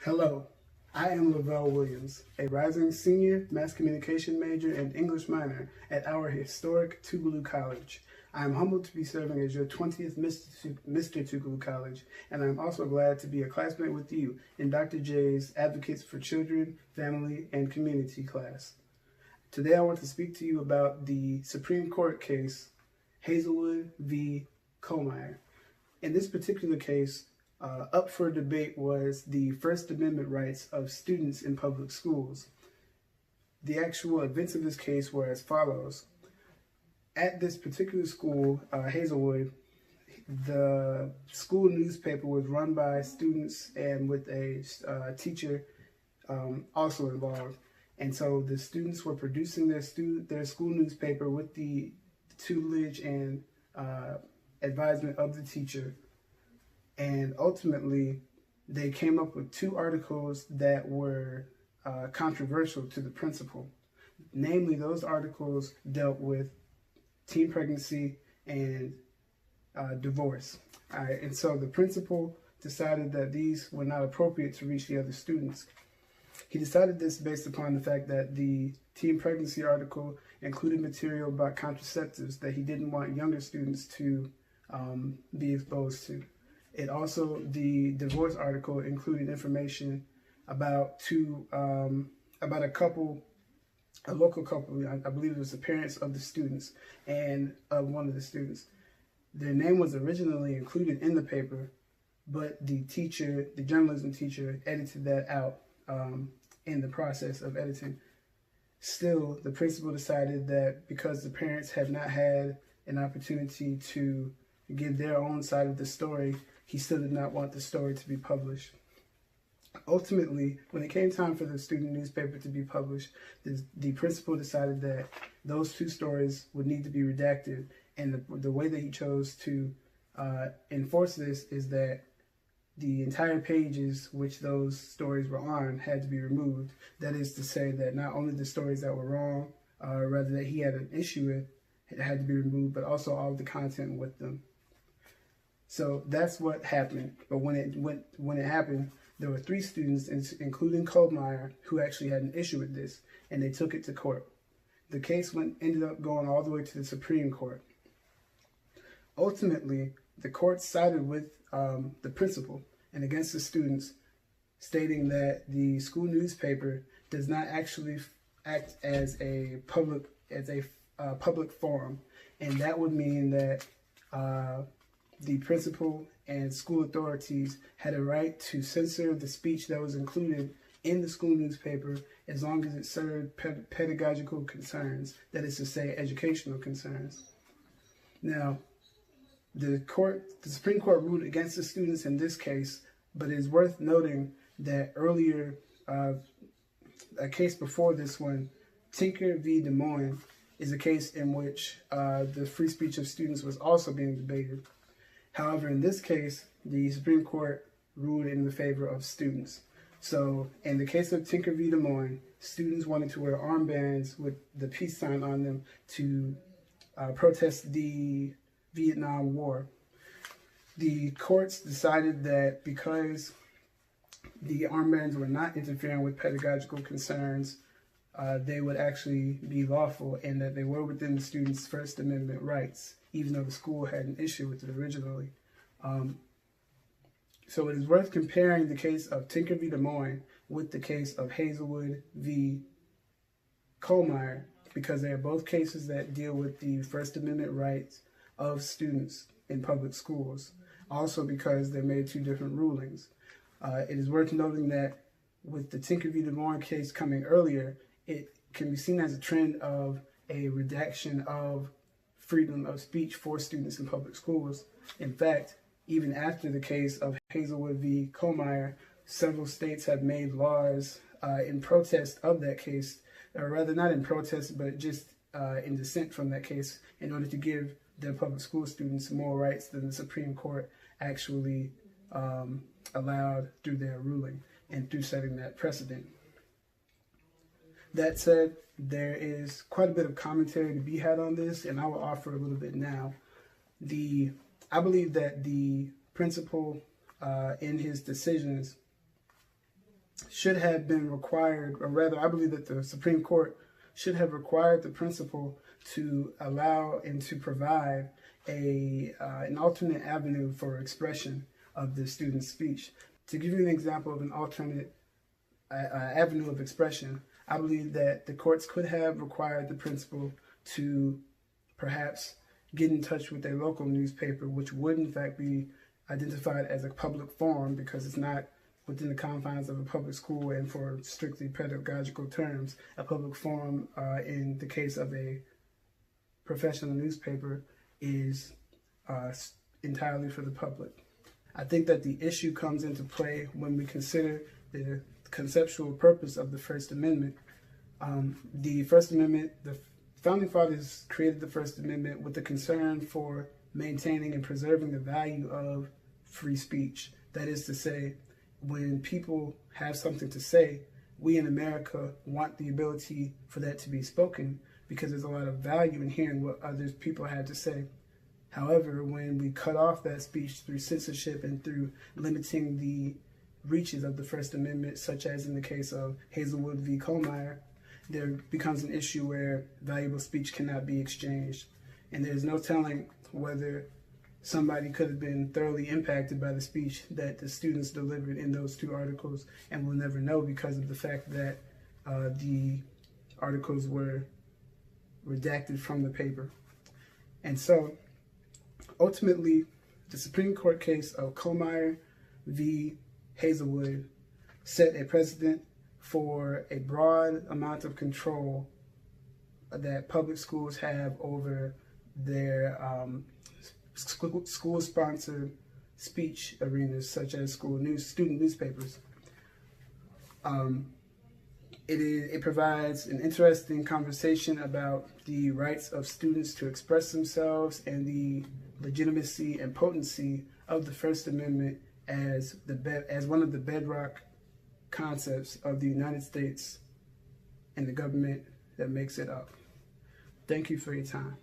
Hello, I am Lavelle Williams, a rising senior mass communication major and English minor at our historic Tougaloo College. I am humbled to be serving as your 20th Mr. Tougaloo College, and I am also glad to be a classmate with you in Dr. J's Advocates for Children, Family, and Community class. Today I want to speak to you about the Supreme Court case, Hazlewood v. Kuhlmeier. In this particular case, up for debate was the First Amendment rights of students in public schools. The actual events of this case were as follows. At this particular school, Hazlewood, the school newspaper was run by students and with a teacher also involved. And so the students were producing their school newspaper with the tutelage and advisement of the teacher. And ultimately, they came up with two articles that were controversial to the principal. Namely, those articles dealt with teen pregnancy and divorce. And so the principal decided that these were not appropriate to reach the other students. He decided this based upon the fact that the teen pregnancy article included material about contraceptives that he didn't want younger students to be exposed to. It also, the divorce article included information about about a local couple. I believe it was the parents of the students and of one of the students. Their name was originally included in the paper, but the journalism teacher, edited that out in the process of editing. Still, the principal decided that because the parents had not had an opportunity to give their own side of the story, he still did not want the story to be published. Ultimately, when it came time for the student newspaper to be published, the principal decided that those two stories would need to be redacted, and the way that he chose to enforce this is that the entire pages which those stories were on had to be removed. That is to say that not only the stories that were wrong, rather that he had an issue with, it had to be removed, but also all of the content with them. So that's what happened. But when it happened, there were three students, including Kuhlmeier, who actually had an issue with this, and they took it to court. The case ended up going all the way to the Supreme Court. Ultimately, the court sided with the principal and against the students, stating that the school newspaper does not actually act as a public forum, and that would mean that the principal and school authorities had a right to censor the speech that was included in the school newspaper as long as it served pedagogical concerns, that is to say, educational concerns. Now, the Supreme Court ruled against the students in this case, but it is worth noting that earlier, a case before this one, Tinker v. Des Moines, is a case in which the free speech of students was also being debated. However, in this case, the Supreme Court ruled in the favor of students. So, in the case of Tinker v. Des Moines, students wanted to wear armbands with the peace sign on them to protest the Vietnam War. The courts decided that because the armbands were not interfering with pedagogical concerns, they would actually be lawful and that they were within the students' First Amendment rights, even though the school had an issue with it originally. So it is worth comparing the case of Tinker v. Des Moines with the case of Hazlewood v. Kuhlmeier, because they are both cases that deal with the First Amendment rights of students in public schools. Also because they made two different rulings. It is worth noting that with the Tinker v. Des Moines case coming earlier, it can be seen as a trend of a redaction of freedom of speech for students in public schools. In fact, even after the case of Hazlewood v. Kuhlmeier, several states have made laws in protest of that case, or rather not in protest, but just in dissent from that case, in order to give their public school students more rights than the Supreme Court actually allowed through their ruling and through setting that precedent. That said, there is quite a bit of commentary to be had on this, and I will offer a little bit now. I believe that the principal in his decisions should have been required, or rather, I believe that the Supreme Court should have required the principal to allow and to provide an alternate avenue for expression of the student's speech. To give you an example of an alternate avenue of expression, I believe that the courts could have required the principal to perhaps get in touch with their local newspaper, which would in fact be identified as a public forum because it's not within the confines of a public school, and for strictly pedagogical terms, a public forum in the case of a professional newspaper is entirely for the public. I think that the issue comes into play when we consider the conceptual purpose of the First Amendment. The First Amendment, the Founding Fathers created the First Amendment with the concern for maintaining and preserving the value of free speech. That is to say, when people have something to say, we in America want the ability for that to be spoken because there's a lot of value in hearing what other people had to say. However, when we cut off that speech through censorship and through limiting the reaches of the First Amendment, such as in the case of Hazlewood v. Kuhlmeier, there becomes an issue where valuable speech cannot be exchanged. And there's no telling whether somebody could have been thoroughly impacted by the speech that the students delivered in those two articles, and we'll never know because of the fact that the articles were redacted from the paper. And so, ultimately, the Supreme Court case of Kuhlmeier v. Hazlewood set a precedent for a broad amount of control that public schools have over their school-sponsored speech arenas, such as student newspapers. It provides an interesting conversation about the rights of students to express themselves and the legitimacy and potency of the First Amendment as one of the bedrock concepts of the United States and the government that makes it up. Thank you for your time.